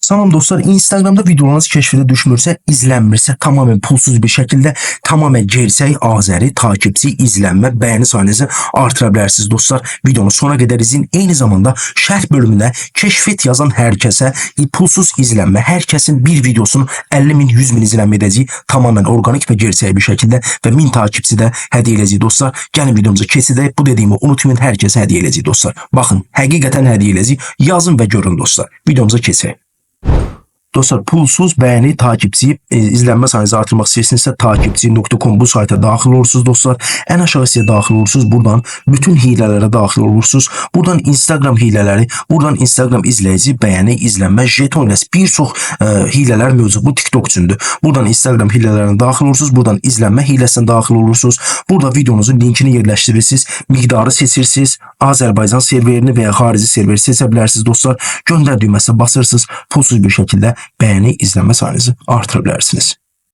Salam dostlar, Instagramda videolarınız keşfede düşmürsə, izlənmirsə, tamamen pulsuz bir şəkildə, tamamen gerçək Azəri takipçi, izlənmə, bəyəni sayınızı artıra bilərsiniz dostlar. Videonu sona qədər izin. Eyni zamanda şərh bölümündə keşfet yazan hər kəsə pulsuz izlənmə, hər kəsin bir videosunun 50 min, 100 min izlənmə edəcək, tamamen organik və gerçək bir şəkildə və 1000 takipçi də hədiyyə edəcək dostlar. Gəlin videomuza keçidək. Bu dediyimi unutmayın, hər kəsə hədiyyə edəcək dostlar. Baxın, həqiqətən hədiyyə edəcək. Yazın və görün dostlar. Videomuza keçək. Dostlar, pulsuz bəyəni, takipçi, izlənmə sayınızı artırmaq istəyirsinizsə takipçi.com bu sayta daxil olursunuz dostlar. Ən aşağı hissəyə daxil olursunuz. Buradan bütün hilələrə daxil olursunuz. Buradan Instagram hilələri, buradan Instagram izləyici, bəyəni, izlənmə, jeton ilə bir çox hilələr mövcud. Bu TikTok üçündür. Buradan Instagram hilələrinə daxil olursunuz. Buradan izlənmə hiləsinə daxil olursunuz. Burada videonuzun linkini yerləşdirirsiniz. Miqdarı seçirsiniz. Azərbaycan serverini və ya xarici serveri seçə bilərsiniz dostlar. Göndər düyməsinə basırsınız. Pulsuz bir şəkildə bəyəni, izlənmə sayınızı artıra bilərsiniz.